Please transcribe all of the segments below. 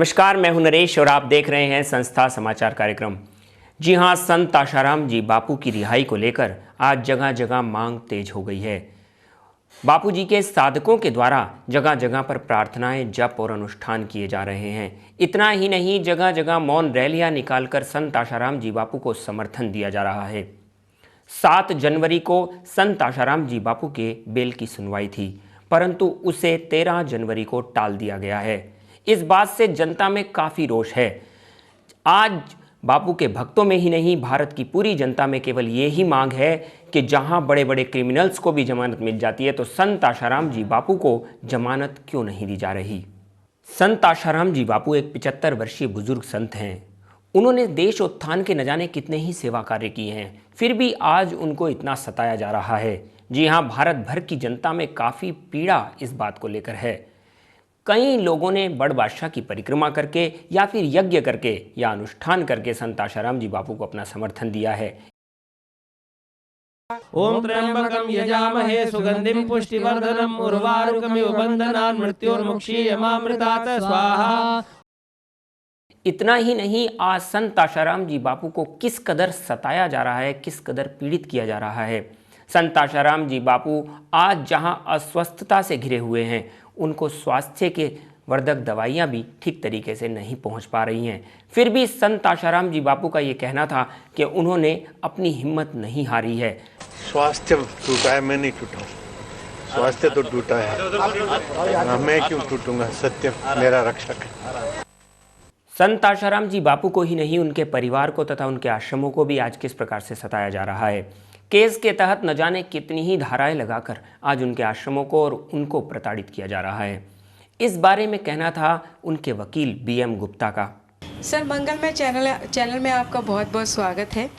नमस्कार, मैं हूं नरेश और आप देख रहे हैं संस्था समाचार कार्यक्रम। जी हां, संत आशाराम जी बापू की रिहाई को लेकर आज जगह जगह मांग तेज हो गई है। बापू जी के साधकों के द्वारा जगह जगह पर प्रार्थनाएं, जप और अनुष्ठान किए जा रहे हैं। इतना ही नहीं, जगह जगह मौन रैलियां निकालकर संत आशाराम जी बापू को समर्थन दिया जा रहा है। 7 जनवरी को संत आशाराम जी बापू के बेल की सुनवाई थी, परंतु उसे 13 जनवरी को टाल दिया गया है। इस बात से जनता में काफ़ी रोष है। आज बापू के भक्तों में ही नहीं, भारत की पूरी जनता में केवल ये ही मांग है कि जहां बड़े बड़े क्रिमिनल्स को भी जमानत मिल जाती है, तो संत आशाराम जी बापू को जमानत क्यों नहीं दी जा रही। संत आशाराम जी बापू एक 75 वर्षीय बुजुर्ग संत हैं। उन्होंने देश उत्थान के न जाने कितने ही सेवा कार्य किए हैं, फिर भी आज उनको इतना सताया जा रहा है। जी हाँ, भारत भर की जनता में काफ़ी पीड़ा इस बात को लेकर है। कई लोगों ने बड़ बादशाह की परिक्रमा करके या फिर यज्ञ करके या अनुष्ठान करके संत आशाराम जी बापू को अपना समर्थन दिया है। ओम त्र्यंबकम यजामहे सुगंधिम पुष्टिवर्धनम उर्वारुकमिव बंधनान् मृत्योर्मुक्षीयमामृतात् स्वाहा। इतना ही नहीं, आज संत आशाराम जी बापू को किस कदर सताया जा रहा है, किस कदर पीड़ित किया जा रहा है। संत आशाराम जी बापू आज जहां अस्वस्थता से घिरे हुए हैं, उनको स्वास्थ्य के वर्धक दवाइयां भी ठीक तरीके से नहीं पहुंच पा रही हैं। फिर भी संत आशाराम जी बापू का ये कहना था कि उन्होंने अपनी हिम्मत नहीं हारी है। स्वास्थ्य टूटा है, मैं नहीं टूटा। स्वास्थ्य तो टूटा है, मैं क्यों टूटूंगा? सत्य मेरा रक्षक है। संत आशाराम जी बापू को ही नहीं, उनके परिवार को तथा उनके आश्रमों को भी आज किस प्रकार से सताया जा रहा है। केस के तहत न जाने कितनी ही धाराएं लगाकर आज उनके आश्रमों को और उनको प्रताड़ित किया जा रहा है। इस बारे में कहना था उनके वकील BM गुप्ता का। सर, मंगलमय चैनल में आपका बहुत बहुत स्वागत है।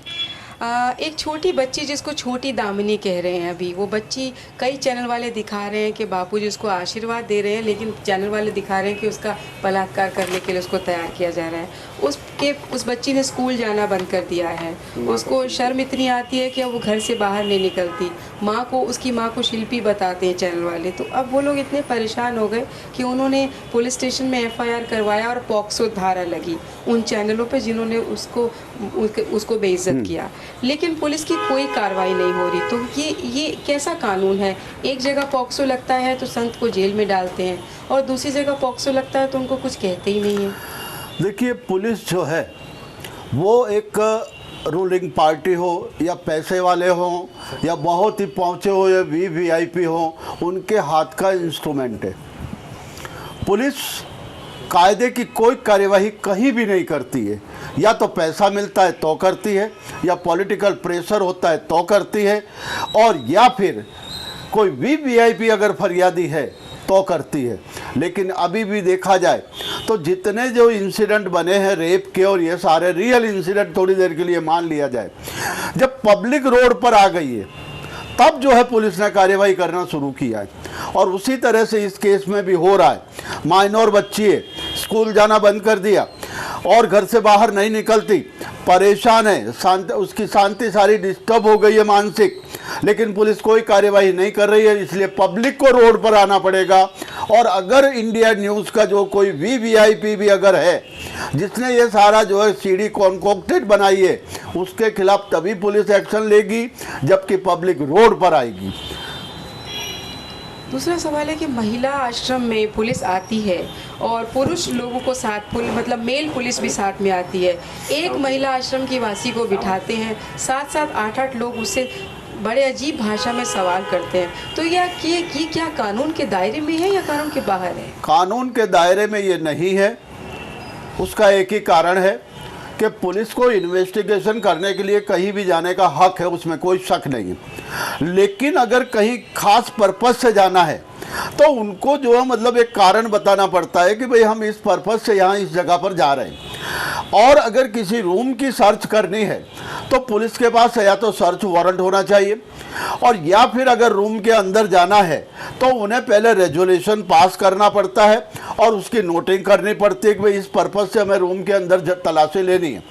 एक छोटी बच्ची जिसको छोटी दामिनी कह रहे हैं, अभी वो बच्ची कई चैनल वाले दिखा रहे हैं कि बापूजी उसको आशीर्वाद दे रहे हैं, लेकिन चैनल वाले दिखा रहे हैं कि उसका बलात्कार करने के लिए उसको तैयार किया जा रहा है। उस बच्ची ने स्कूल जाना बंद कर दिया है। उसको शर्म इतनी आती है कि वो घर से बाहर नहीं निकलती। उसकी माँ को शिल्पी बताते हैं चैनल वाले। तो अब वो लोग इतने परेशान हो गए कि उन्होंने पुलिस स्टेशन में FIR करवाया और पॉक्सो धारा लगी उन चैनलों पे जिन्होंने उसको बेइज्जत किया, लेकिन पुलिस की कोई कार्रवाई नहीं हो रही। तो ये कैसा कानून है? एक जगह पॉक्सो लगता है तो संत को जेल में डालते हैं, और दूसरी जगह पॉक्सो लगता है तो उनको कुछ कहते ही नहीं है। देखिए, पुलिस जो है वो एक रूलिंग पार्टी हो या पैसे वाले हों या बहुत ही पहुँचे हो या VIP हो, उनके हाथ का इंस्ट्रूमेंट है। पुलिस कायदे की कोई कार्यवाही कहीं भी नहीं करती है। या तो पैसा मिलता है तो करती है, या पॉलिटिकल प्रेशर होता है तो करती है, और या फिर कोई VIP अगर फरियादी है तो करती है। लेकिन अभी भी देखा जाए तो जितने जो इंसिडेंट बने हैं रेप के, और ये सारे रियल इंसिडेंट थोड़ी देर के लिए मान लिया जाए, जब पब्लिक रोड पर आ गई है तब जो है पुलिस ने कार्रवाई करना शुरू किया है। और उसी तरह से इस केस में भी हो रहा है। माइनर बच्ची है, स्कूल जाना बंद कर दिया और घर से बाहर नहीं निकलती, परेशान है, उसकी शांति सारी डिस्टर्ब हो गई है मानसिक, लेकिन पुलिस कोई कार्यवाही नहीं कर रही है। इसलिए पब्लिक को रोड पर आना पड़ेगा। और अगर इंडिया न्यूज़ का जो कोई VIP भी अगर है जिसने ये सारा जो है CD कॉन्कोक्टेड बनाई है, उसके खिलाफ तभी पुलिस एक्शन लेगी जबकि पब्लिक रोड पर आएगी। दूसरा सवाल है कि महिला आश्रम में पुलिस आती है और पुरुष लोगों को साथ, मतलब मेल पुलिस भी साथ में आती है। एक महिला आश्रम की वासी को बिठाते हैं, 7-7, 8-8 लोग उससे बड़े अजीब भाषा में सवाल करते हैं। तो ये क्या कानून के दायरे में है या कानून के बाहर है? कानून के दायरे में ये नहीं है। उसका एक ही कारण है कि पुलिस को इन्वेस्टिगेशन करने के लिए कहीं भी जाने का हक है, उसमें कोई शक नहीं। लेकिन अगर कहीं खास पर्पस से जाना है तो उनको जो है मतलब एक कारण बताना पड़ता है कि भाई हम इस पर्पस से यहाँ इस जगह पर जा रहे हैं। और अगर किसी रूम की सर्च करनी है तो पुलिस के पास या तो सर्च वारंट होना चाहिए, और या फिर अगर रूम के अंदर जाना है तो उन्हें पहले रेजोल्यूशन पास करना पड़ता है और उसकी नोटिंग करनी पड़ती है कि भाई इस पर्पस से हमें रूम के अंदर तलाशी लेनी है।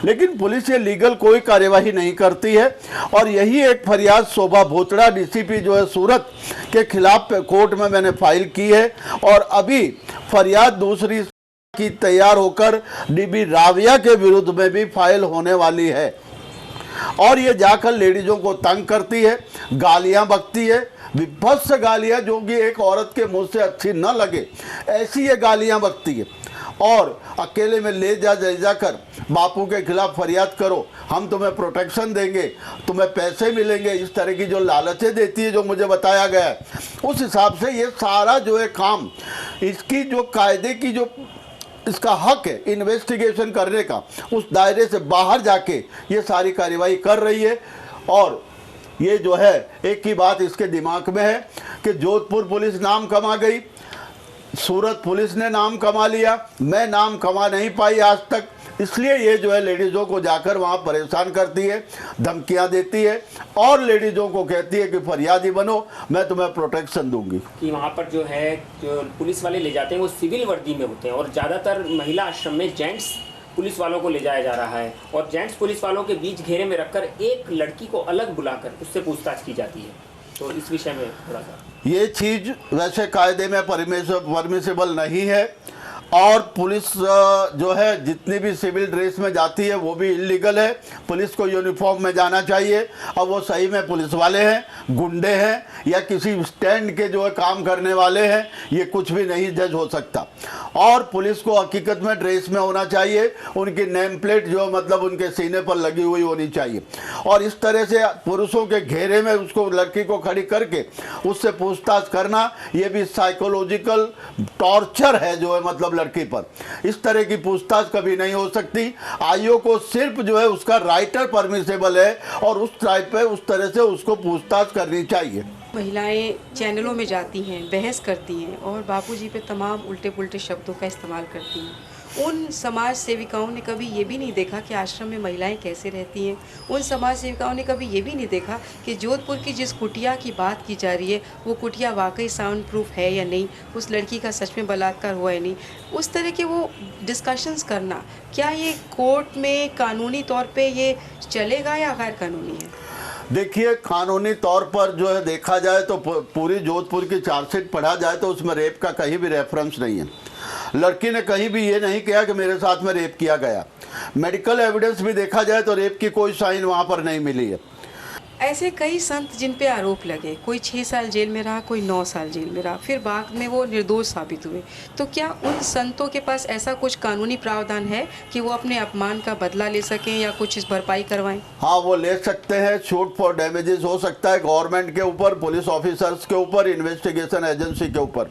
लेकिन पुलिस ये लीगल कोई कार्यवाही नहीं करती है। और यही एक फरियाद शोभा भोतड़ा DCP जो है सूरत के खिलाफ कोर्ट में मैंने फाइल की है, और अभी फरियाद दूसरी की तैयार होकर डीबी राविया के विरुद्ध में भी फाइल होने वाली है। और ये जाकर लेडीजों को तंग करती है, गालियां बकती है, विभत्स गालियां जो कि एक औरत के मुंह से अच्छी न लगे ऐसी ये गालियां बकती है। और अकेले में ले जाकर बापू के खिलाफ फरियाद करो, हम तुम्हें प्रोटेक्शन देंगे, तुम्हें पैसे मिलेंगे, इस तरह की जो लालचें देती है, जो मुझे बताया गया है, उस हिसाब से ये सारा जो है काम, इसकी जो कायदे की जो इसका हक है इन्वेस्टिगेशन करने का, उस दायरे से बाहर जाके ये सारी कार्रवाई कर रही है। और ये जो है एक ही बात इसके दिमाग में है कि जोधपुर पुलिस नाम कमा गई, सूरत पुलिस ने नाम कमा लिया, मैं नाम कमा नहीं पाई आज तक, इसलिए ये जो है लेडीज़ों को जाकर वहाँ परेशान करती है, धमकियाँ देती है और लेडीज़ों को कहती है कि फरियादी बनो, मैं तुम्हें प्रोटेक्शन दूंगी। कि वहाँ पर जो है जो पुलिस वाले ले जाते हैं वो सिविल वर्दी में होते हैं और ज़्यादातर महिला आश्रम में जेंट्स पुलिस वालों को ले जाया जा रहा है और जेंट्स पुलिस वालों के बीच घेरे में रखकर एक लड़की को अलग बुलाकर उससे पूछताछ की जाती है। तो इस विषय में थोड़ा सा, ये चीज़ वैसे कायदे में परमिसेबल नहीं है और पुलिस जो है जितनी भी सिविल ड्रेस में जाती है वो भी इलीगल है। पुलिस को यूनिफॉर्म में जाना चाहिए। अब वो सही में पुलिस वाले हैं, गुंडे हैं या किसी स्टैंड के जो है काम करने वाले हैं, ये कुछ भी नहीं जज हो सकता। और पुलिस को हकीकत में ड्रेस में होना चाहिए, उनकी नेम प्लेट जो मतलब उनके सीने पर लगी हुई होनी चाहिए। और इस तरह से पुरुषों के घेरे में उसको लड़की को खड़ी करके उससे पूछताछ करना, ये भी साइकोलॉजिकल टॉर्चर है जो है मतलब लड़की पर। इस तरह की पूछताछ कभी नहीं हो सकती। आयोग को सिर्फ जो है उसका राइटर परमिसेबल है और उस टाइप पे उस तरह से उसको पूछताछ करनी चाहिए। महिलाएं चैनलों में जाती हैं, बहस करती हैं और बापूजी पे तमाम उल्टे पुल्टे शब्दों का इस्तेमाल करती हैं। उन समाज सेविकाओं ने कभी ये भी नहीं देखा कि आश्रम में महिलाएं कैसे रहती हैं। उन समाज सेविकाओं ने कभी ये भी नहीं देखा कि जोधपुर की जिस कुटिया की बात की जा रही है वो कुटिया वाकई साउंड प्रूफ है या नहीं, उस लड़की का सच में बलात्कार हुआ है नहीं। उस तरह के वो डिस्कशंस करना, क्या ये कोर्ट में कानूनी तौर पे ये चलेगा या गैर कानूनी है? देखिए, कानूनी तौर पर जो है देखा जाए तो पूरी जोधपुर की चार्जशीट पढ़ा जाए तो उसमें रेप का कहीं भी रेफरेंस नहीं है। लड़की ने कहीं भी ये नहीं किया कि मेरे साथ में रेप किया गया। मेडिकल एविडेंस भी देखा जाए तो रेप की कोई साइन वहाँ पर नहीं मिली है। ऐसे कई संत जिन पे आरोप लगे, कोई 6 साल जेल में रहा, कोई 9 साल जेल में रहा, फिर बाद में वो निर्दोष साबित हुए। तो क्या उन संतों के पास ऐसा कुछ कानूनी प्रावधान है कि वो अपने अपमान का बदला ले सकें या कुछ इस भरपाई करवाएं? हाँ, वो ले सकते हैं। शूट फॉर डैमेजेस हो सकता है गवर्नमेंट के ऊपर, पुलिस ऑफिसर्स के ऊपर, इन्वेस्टिगेशन एजेंसी के ऊपर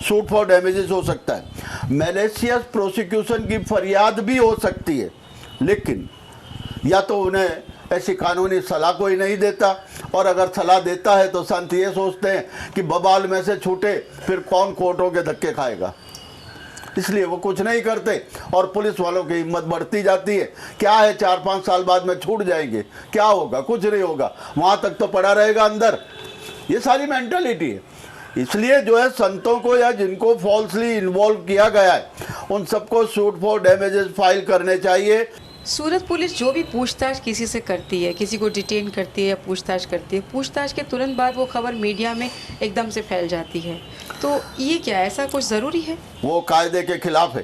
शूट फॉर डैमेजेस हो सकता है। मैलिशियस प्रोसिक्यूशन की फरियाद भी हो सकती है, लेकिन या तो उन्हें ऐसी कानूनी सलाह कोई नहीं देता, और अगर सलाह देता है तो संत ये सोचते हैं कि बबाल में से छूटे फिर कौन कोर्टों के धक्के खाएगा, इसलिए वो कुछ नहीं करते और पुलिस वालों की हिम्मत बढ़ती जाती है। क्या है, 4-5 साल बाद में छूट जाएंगे, क्या होगा? कुछ नहीं होगा, वहाँ तक तो पड़ा रहेगा अंदर। ये सारी मेंटालिटी है। इसलिए जो है संतों को या जिनको फॉल्सली इन्वॉल्व किया गया है उन सबको शूट फॉर डैमेजेस फाइल करने चाहिए। सूरत पुलिस जो भी पूछताछ किसी से करती है, किसी को डिटेन करती है या पूछताछ करती है, पूछताछ के तुरंत बाद वो खबर मीडिया में एकदम से फैल जाती है। तो ये क्या, ऐसा कुछ ज़रूरी है? वो कायदे के खिलाफ है।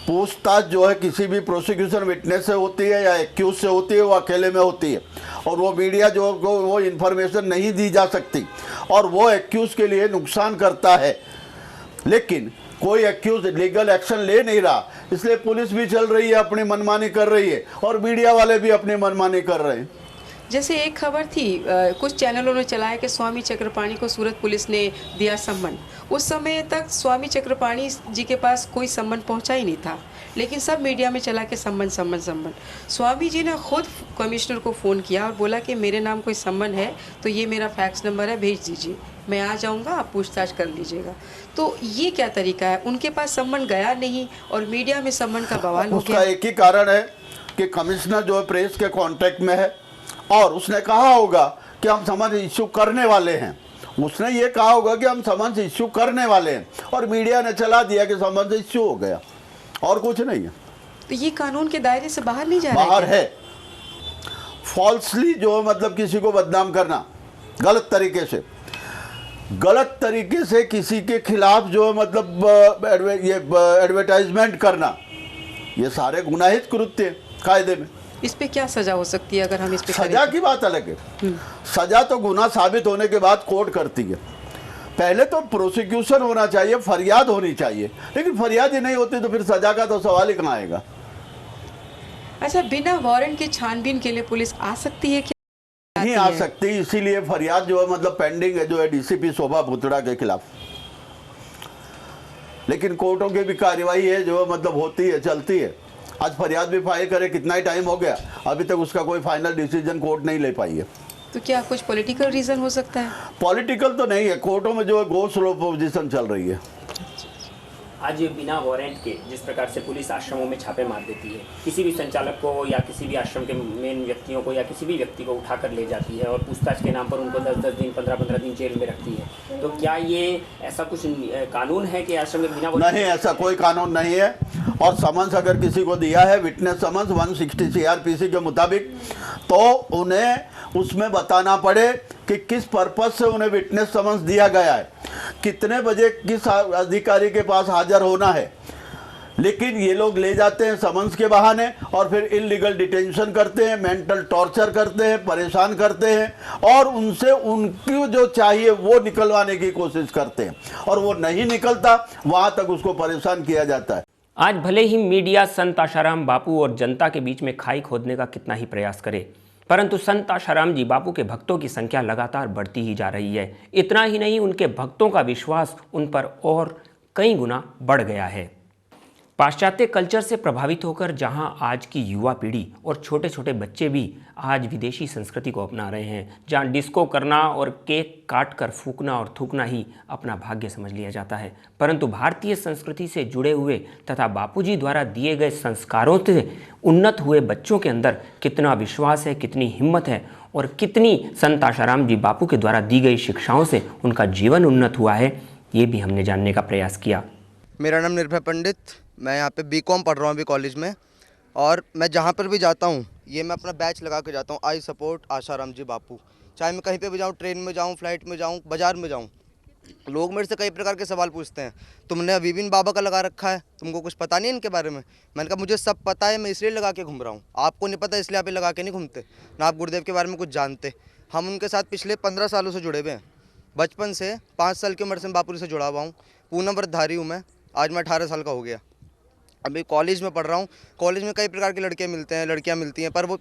पूछताछ जो है किसी भी प्रोसिक्यूशन विटनेस से होती है या एक्यूज से होती है, वो अकेले में होती है और वो मीडिया जो को वो इन्फॉर्मेशन नहीं दी जा सकती और वो एक्यूज के लिए नुकसान करता है। लेकिन कोई एक्यूज लीगल एक्शन ले नहीं रहा, इसलिए पुलिस भी चल रही है, अपनी मनमानी कर रही है और मीडिया वाले भी अपनी मनमानी कर रहे हैं। जैसे एक खबर थी कुछ चैनलों ने चलाया कि स्वामी चक्रपाणी को सूरत पुलिस ने दिया सम्मन। उस समय तक स्वामी चक्रपाणी जी के पास कोई सम्मन पहुंचा ही नहीं था, लेकिन सब मीडिया में चला के सम्मन सम्मन सम्मन। स्वामी जी ने खुद कमिश्नर को फ़ोन किया और बोला कि मेरे नाम कोई सम्मन है तो ये मेरा फैक्स नंबर है, भेज दीजिए, मैं आ जाऊंगा, आप पूछताछ कर लीजिएगा। तो ये क्या तरीका है? उनके पास सम्मन गया नहीं और मीडिया में सम्मन का बवाल हो गया। उसका एक ही कारण है कि कमिश्नर जो है प्रेस के कांटेक्ट में है और उसने कहा होगा कि हम समन इश्यू करने वाले हैं। उसने ये कहा होगा कि हम समन इश्यू करने वाले हैं और मीडिया ने चला दिया कि समन इश्यू हो गया, और कुछ नहीं है। तो ये कानून के दायरे से बाहर नहीं जा रहा है? बाहर है। फॉल्सली जो मतलब किसी को बदनाम करना गलत तरीके से, गलत तरीके से किसी के खिलाफ जो है मतलब एडवर्टाइजमेंट करना, ये सारे गुनाहित कृत्य हैं कायदे में। इस पे क्या सजा हो सकती है अगर हम इस पे सजा की बात अलग है। सजा तो गुनाह साबित होने के बाद कोर्ट करती है। पहले तो प्रोसिक्यूशन होना चाहिए, फरियाद होनी चाहिए, लेकिन फरियाद ही नहीं होती तो फिर सजा का तो सवाल ही कहाँ आएगा। अच्छा, बिना वारंट के छानबीन के लिए पुलिस आ सकती है क्या? नहीं आ सकती, इसीलिए फरियाद जो है मतलब पेंडिंग है, जो है डीसीपी शोभा भुतड़ा के खिलाफ। लेकिन कोर्टों की भी कार्यवाही है जो मतलब होती है, चलती है। आज फरियाद भी फाइल करे, कितना ही टाइम हो गया, अभी तक उसका कोई फाइनल डिसीजन कोर्ट नहीं ले पाई है। तो क्या कुछ पॉलिटिकल रीजन हो सकता है? पॉलिटिकल तो नहीं है, कोर्टों में जो है गो स्लो पोजीशन चल रही है। आज बिना वारंट के जिस प्रकार से पुलिस आश्रमों में छापे मार देती है, किसी भी संचालक को या किसी भी आश्रम के मेन व्यक्तियों को या किसी भी व्यक्ति को उठाकर ले जाती है और पूछताछ के नाम पर उनको 10-10 दिन 15-15 दिन जेल में रखती है, तो क्या ये ऐसा कुछ कानून है कि आश्रम में बिना वारंट? नहीं, ऐसा कोई कानून नहीं है। और समन्स अगर किसी को दिया है, विटनेस समन्स 160 CRPC के मुताबिक, तो उन्हें उसमें बताना पड़े कि किस पर्पज से उन्हें विटनेस समन्स दिया गया है, कितने बजे किस अधिकारी के पास हाजिर होना है। लेकिन ये लोग ले जाते हैं समन्स के बहाने और फिर इलीगल डिटेंशन करते हैं, मेंटल टॉर्चर करते हैं, परेशान करते हैं और उनसे उनकी जो चाहिए वो निकलवाने की कोशिश करते हैं, और वो नहीं निकलता, वहाँ तक उसको परेशान किया जाता है। आज भले ही मीडिया संत आशाराम बापू और जनता के बीच में खाई खोदने का कितना ही प्रयास करे, परंतु संत आशाराम जी बापू के भक्तों की संख्या लगातार बढ़ती ही जा रही है। इतना ही नहीं, उनके भक्तों का विश्वास उन पर और कई गुना बढ़ गया है। पाश्चात्य कल्चर से प्रभावित होकर जहां आज की युवा पीढ़ी और छोटे छोटे बच्चे भी आज विदेशी संस्कृति को अपना रहे हैं, जहां डिस्को करना और केक काट कर फूकना और थूकना ही अपना भाग्य समझ लिया जाता है, परंतु भारतीय संस्कृति से जुड़े हुए तथा बापूजी द्वारा दिए गए संस्कारों से उन्नत हुए बच्चों के अंदर कितना विश्वास है, कितनी हिम्मत है और कितनी संत आशाराम जी बापू के द्वारा दी गई शिक्षाओं से उनका जीवन उन्नत हुआ है, ये भी हमने जानने का प्रयास किया। मेरा नाम निर्भय पंडित, मैं यहाँ पे बीकॉम पढ़ रहा हूँ अभी कॉलेज में, और मैं जहाँ पर भी जाता हूँ ये मैं अपना बैच लगा के जाता हूँ, आई सपोर्ट आशाराम जी बापू। चाहे मैं कहीं पे भी जाऊँ, ट्रेन में जाऊँ, फ्लाइट में जाऊँ, बाज़ार में जाऊँ, लोग मेरे से कई प्रकार के सवाल पूछते हैं, तुमने अभी भी बाबा का लगा रखा है, तुमको कुछ पता नहीं इनके बारे में? मैंने कहा मुझे सब पता है, मैं इसलिए लगा के घूम रहा हूँ, आपको नहीं पता इसलिए आप लगा के नहीं घूमते, ना आप गुरुदेव के बारे में कुछ जानते। हम उनके साथ पिछले 15 सालों से जुड़े हुए हैं। बचपन से 5 साल की उम्र से बापू से जुड़ा हुआ हूँ। पूर्ण व्रतधारी हूँ मैं, आज मैं 18 साल का हो गया। अभी कॉलेज में पढ़ रहा हूँ। कॉलेज में कई प्रकार के लड़के मिलते हैं, लड़कियाँ मिलती हैं, पर वो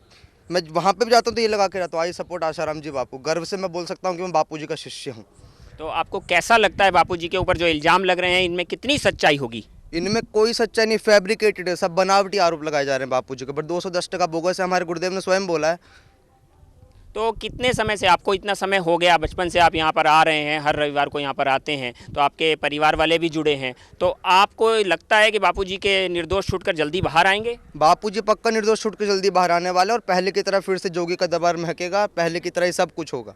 मैं वहाँ पे भी जाता हूँ तो ये लगा के रहता हूँ, आई सपोर्ट आशाराम जी बापू। गर्व से मैं बोल सकता हूँ कि मैं बापू जी का शिष्य हूँ। तो आपको कैसा लगता है बापू जी के ऊपर जो इल्ज़ाम लग रहे हैं, इनमें कितनी सच्चाई होगी? इनमें कोई सच्चाई नहीं, फैब्रिकेटेड है, सब बनावटी आरोप लगाए जा रहे हैं बापू जी के ऊपर। 210% बोगस है, हमारे गुरुदेव ने स्वयं बोला है। तो कितने समय से, आपको इतना समय हो गया, बचपन से आप यहाँ पर आ रहे हैं, हर रविवार को यहाँ पर आते हैं, तो आपके परिवार वाले भी जुड़े हैं, तो आपको लगता है कि बापूजी के निर्दोष छूटकर जल्दी बाहर आएंगे? बापूजी पक्का निर्दोष छूट के जल्दी बाहर आने वाले, और पहले की तरह फिर से जोगी का दरबार महकेगा, पहले की तरह ही सब कुछ होगा।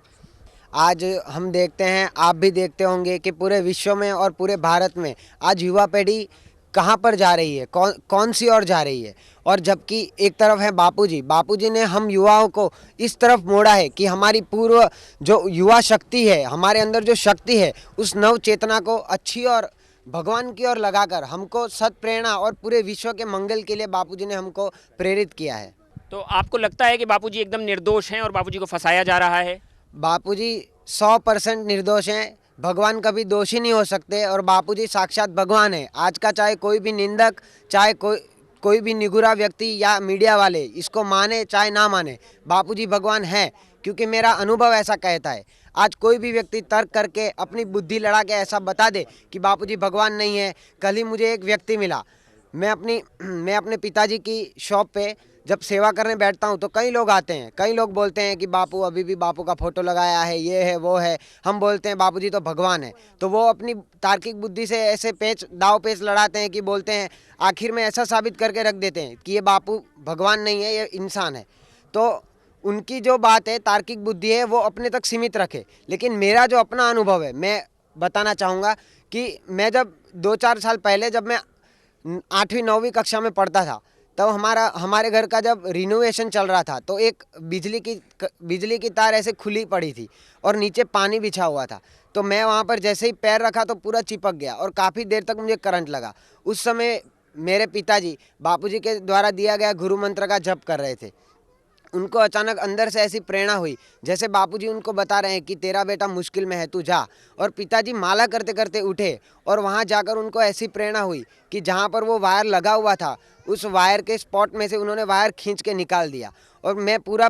आज हम देखते हैं, आप भी देखते होंगे कि पूरे विश्व में और पूरे भारत में आज युवा पीढ़ी कहाँ पर जा रही है, कौन सी ओर जा रही है। और जबकि एक तरफ है बापूजी ने हम युवाओं को इस तरफ मोड़ा है कि हमारी पूर्व जो युवा शक्ति है, हमारे अंदर जो शक्ति है, उस नव चेतना को अच्छी और भगवान की ओर लगाकर हमको सत प्रेरणा और पूरे विश्व के मंगल के लिए बापूजी ने हमको प्रेरित किया है। तो आपको लगता है कि बापूजी एकदम निर्दोष हैं और बापूजी को फंसाया जा रहा है? बापूजी 100% निर्दोष हैं, भगवान कभी दोषी नहीं हो सकते, और बापूजी साक्षात भगवान है। आज का चाहे कोई भी निंदक, चाहे कोई भी निगुरा व्यक्ति या मीडिया वाले इसको माने चाहे ना माने, बापूजी भगवान है, क्योंकि मेरा अनुभव ऐसा कहता है। आज कोई भी व्यक्ति तर्क करके अपनी बुद्धि लड़ा के ऐसा बता दे कि बापूजी भगवान नहीं है। कल ही मुझे एक व्यक्ति मिला, मैं अपने पिताजी की शॉप पे जब सेवा करने बैठता हूँ तो कई लोग आते हैं, कई लोग बोलते हैं कि बापू अभी भी बापू का फोटो लगाया है, ये है वो है। हम बोलते हैं बापूजी तो भगवान है, तो वो अपनी तार्किक बुद्धि से ऐसे दाव पेच लड़ाते हैं कि बोलते हैं, आखिर में ऐसा साबित करके रख देते हैं कि ये बापू भगवान नहीं है, ये इंसान है। तो उनकी जो बात है, तार्किक बुद्धि है, वो अपने तक सीमित रखे। लेकिन मेरा जो अपना अनुभव है, मैं बताना चाहूँगा कि मैं जब 2-4 साल पहले जब मैं 8वीं 9वीं कक्षा में पढ़ता था, तब हमारे घर का जब रिनोवेशन चल रहा था तो एक बिजली की तार ऐसे खुली पड़ी थी और नीचे पानी बिछा हुआ था। तो मैं वहाँ पर जैसे ही पैर रखा तो पूरा चिपक गया और काफ़ी देर तक मुझे करंट लगा। उस समय मेरे पिताजी बापूजी के द्वारा दिया गया गुरु मंत्र का जप कर रहे थे। उनको अचानक अंदर से ऐसी प्रेरणा हुई जैसे बापूजी उनको बता रहे हैं कि तेरा बेटा मुश्किल में है, तू जा। और पिताजी माला करते करते उठे और वहाँ जाकर उनको ऐसी प्रेरणा हुई कि जहाँ पर वो वायर लगा हुआ था उस वायर के स्पॉट में से उन्होंने वायर खींच के निकाल दिया और मैं पूरा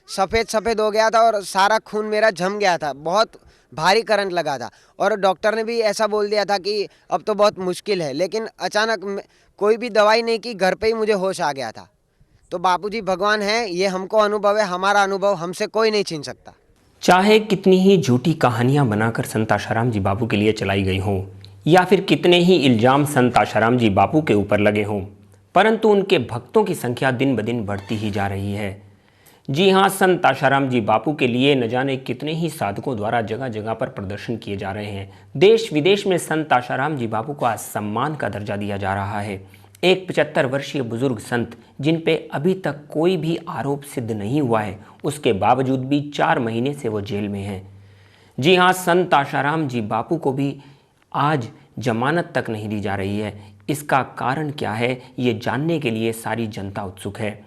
सफ़ेद हो गया था और सारा खून मेरा जम गया था, बहुत भारी करंट लगा था। और डॉक्टर ने भी ऐसा बोल दिया था कि अब तो बहुत मुश्किल है, लेकिन अचानक कोई भी दवाई नहीं की, घर पे ही मुझे होश आ गया था। तो बापूजी भगवान हैं, ये हमको अनुभव है, हमारा अनुभव हमसे कोई नहीं छीन सकता। चाहे कितनी ही झूठी कहानियां बनाकर संत आशाराम जी बापू के लिए चलाई गई हों या फिर कितने ही इल्ज़ाम संत आशाराम जी बापू के ऊपर लगे हों, परंतु उनके भक्तों की संख्या दिन ब दिन बढ़ती ही जा रही है। जी हाँ, संत आशाराम जी बापू के लिए न जाने कितने ही साधकों द्वारा जगह जगह पर प्रदर्शन किए जा रहे हैं। देश विदेश में संत आशाराम जी बापू को आज सम्मान का दर्जा दिया जा रहा है। एक 75 वर्षीय बुजुर्ग संत जिन पे अभी तक कोई भी आरोप सिद्ध नहीं हुआ है, उसके बावजूद भी 4 महीने से वो जेल में हैं। जी हाँ, संत आशाराम जी बापू को भी आज जमानत तक नहीं दी जा रही है। इसका कारण क्या है, ये जानने के लिए सारी जनता उत्सुक है।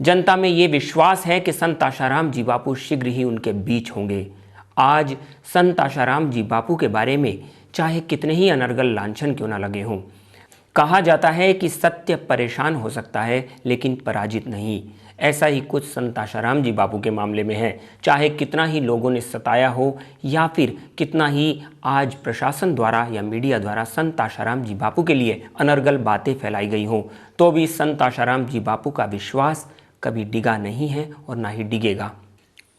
जनता में ये विश्वास है कि संत आशाराम जी बापू शीघ्र ही उनके बीच होंगे। आज संत आशाराम जी बापू के बारे में चाहे कितने ही अनर्गल लांछन क्यों न लगे हों, कहा जाता है कि सत्य परेशान हो सकता है लेकिन पराजित नहीं। ऐसा ही कुछ संत आशाराम जी बापू के मामले में है। चाहे कितना ही लोगों ने सताया हो या फिर कितना ही आज प्रशासन द्वारा या मीडिया द्वारा संत आशाराम जी बापू के लिए अनर्गल बातें फैलाई गई हों, तो भी संत आशाराम जी बापू का विश्वास कभी डिगा नहीं है और ना ही डिगेगा।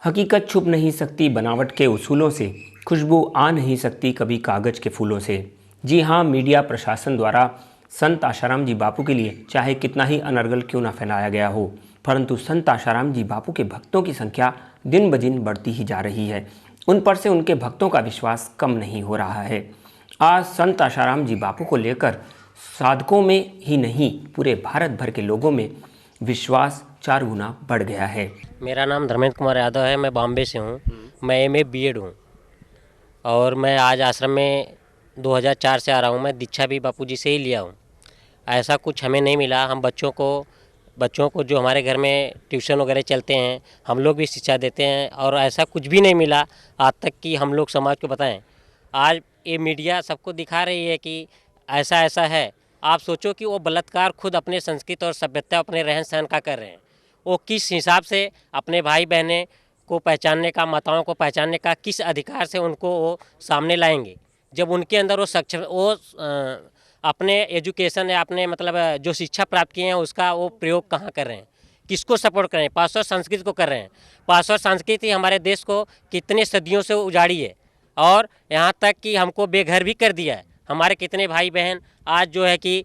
हकीकत छुप नहीं सकती बनावट के उसूलों से, खुशबू आ नहीं सकती कभी कागज़ के फूलों से। जी हाँ, मीडिया प्रशासन द्वारा संत आशाराम जी बापू के लिए चाहे कितना ही अनर्गल क्यों ना फैलाया गया हो, परंतु संत आशाराम जी बापू के भक्तों की संख्या दिन ब दिन बढ़ती ही जा रही है। उन पर से उनके भक्तों का विश्वास कम नहीं हो रहा है। आज संत आशाराम जी बापू को लेकर साधकों में ही नहीं, पूरे भारत भर के लोगों में विश्वास 4 गुना बढ़ गया है। मेरा नाम धर्मेंद्र कुमार यादव है, मैं बॉम्बे से हूँ। मैं MA BEd हूँ और मैं आज आश्रम में 2004 से आ रहा हूँ। मैं दीक्षा भी बापूजी से ही लिया हूँ। ऐसा कुछ हमें नहीं मिला। हम बच्चों को जो हमारे घर में ट्यूशन वगैरह चलते हैं, हम लोग भी शिक्षा देते हैं और ऐसा कुछ भी नहीं मिला आज तक कि हम लोग समाज को बताएं। आज ये मीडिया सबको दिखा रही है कि ऐसा ऐसा है। आप सोचो कि वो बलात्कार खुद अपने संस्कृति और सभ्यता, अपने रहन सहन का कर रहे हैं। वो किस हिसाब से अपने भाई बहनें को पहचानने का, माताओं को पहचानने का किस अधिकार से उनको वो सामने लाएंगे, जब उनके अंदर वो अपने एजुकेशन या अपने मतलब जो शिक्षा प्राप्त किए हैं उसका वो प्रयोग कहाँ कर रहे हैं, किसको सपोर्ट कर रहे हैं? पाश्चात्य संस्कृति को कर रहे हैं। पाश्चात्य संस्कृति हमारे देश को कितने सदियों से उजाड़ी है और यहाँ तक कि हमको बेघर भी कर दिया है। हमारे कितने भाई बहन आज जो है कि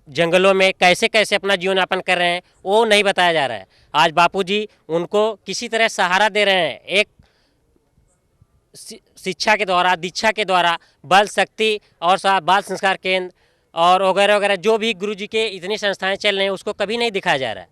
जंगलों में कैसे कैसे अपना जीवन यापन कर रहे हैं वो नहीं बताया जा रहा है। आज बापूजी उनको किसी तरह सहारा दे रहे हैं। एक शिक्षा के द्वारा, दीक्षा के द्वारा, बल शक्ति और बाल संस्कार केंद्र और वगैरह वगैरह जो भी गुरुजी के इतनी संस्थाएं चल रही हैं उसको कभी नहीं दिखाया जा रहा है।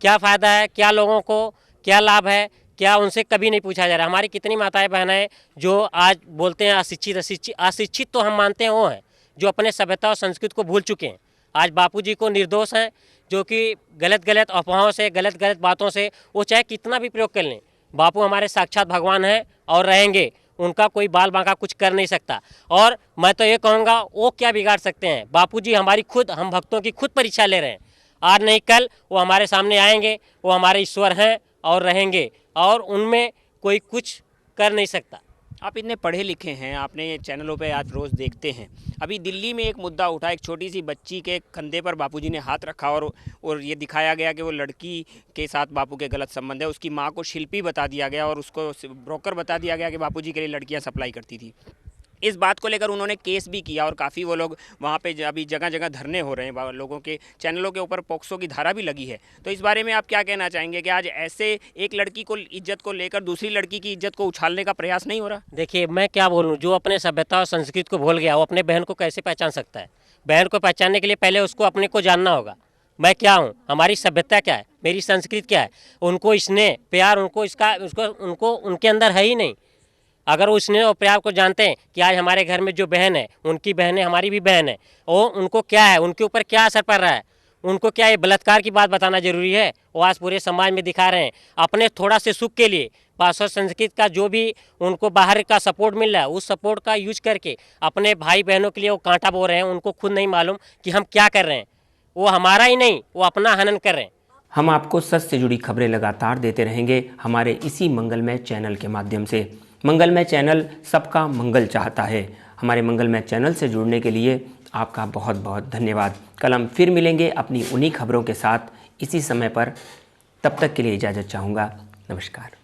क्या फ़ायदा है, क्या लोगों को क्या लाभ है, क्या उनसे कभी नहीं पूछा जा रहा है। हमारी कितनी माताएं बहनें जो आज बोलते हैं अशिक्षित तो हम मानते हैं वो हैं जो अपने सभ्यता और संस्कृति को भूल चुके हैं। आज बापूजी को निर्दोष हैं जो कि गलत अफवाहों से, गलत बातों से वो चाहे कितना भी प्रयोग कर लें। बापू हमारे साक्षात भगवान हैं और रहेंगे। उनका कोई बाल बांका कुछ कर नहीं सकता। और मैं तो ये कहूँगा वो क्या बिगाड़ सकते हैं। बापूजी हमारी हम भक्तों की खुद परीक्षा ले रहे हैं। आज नहीं कल वो हमारे सामने आएंगे। वो हमारे ईश्वर हैं और रहेंगे और उनमें कोई कुछ कर नहीं सकता। आप इतने पढ़े लिखे हैं, आपने चैनलों पे आज रोज़ देखते हैं। अभी दिल्ली में एक मुद्दा उठा, एक छोटी सी बच्ची के कंधे पर बापूजी ने हाथ रखा और ये दिखाया गया कि वो लड़की के साथ बापू के गलत संबंध है। उसकी माँ को शिल्पी बता दिया गया और उसको ब्रोकर बता दिया गया कि बापूजी के लिए लड़कियाँ सप्लाई करती थी। इस बात को लेकर उन्होंने केस भी किया और काफ़ी वो लोग वहाँ पे अभी जगह जगह धरने हो रहे हैं। लोगों के चैनलों के ऊपर पोक्सो की धारा भी लगी है। तो इस बारे में आप क्या कहना चाहेंगे कि आज ऐसे एक लड़की को इज्जत को लेकर दूसरी लड़की की इज्जत को उछालने का प्रयास नहीं हो रहा? देखिए, मैं क्या बोलूँ, जो अपने सभ्यता और संस्कृति को भूल गया वो अपने बहन को कैसे पहचान सकता है? बहन को पहचानने के लिए पहले उसको अपने को जानना होगा। मैं क्या हूँ, हमारी सभ्यता क्या है, मेरी संस्कृति क्या है। उनको स्नेह प्यार उनको उनके अंदर है ही नहीं। अगर वो स्नेह और प्यार को जानते हैं कि आज हमारे घर में जो बहन है, उनकी बहन है, हमारी भी बहन है, और उनको क्या है, उनके ऊपर क्या असर पड़ रहा है, उनको क्या ये बलात्कार की बात बताना जरूरी है। वो आज पूरे समाज में दिखा रहे हैं अपने थोड़ा से सुख के लिए पाश्चात्य संस्कृति का जो भी उनको बाहर का सपोर्ट मिल रहा है, उस सपोर्ट का यूज करके अपने भाई बहनों के लिए वो कांटा बो रहे हैं। उनको खुद नहीं मालूम कि हम क्या कर रहे हैं। वो हमारा ही नहीं, वो अपना हनन कर रहे हैं। हम आपको सच से जुड़ी खबरें लगातार देते रहेंगे हमारे इसी मंगलमय चैनल के माध्यम से। मंगलमय चैनल सबका मंगल चाहता है। हमारे मंगलमय चैनल से जुड़ने के लिए आपका बहुत बहुत धन्यवाद। कल हम फिर मिलेंगे अपनी उन्हीं खबरों के साथ इसी समय पर। तब तक के लिए इजाज़त चाहूँगा। नमस्कार।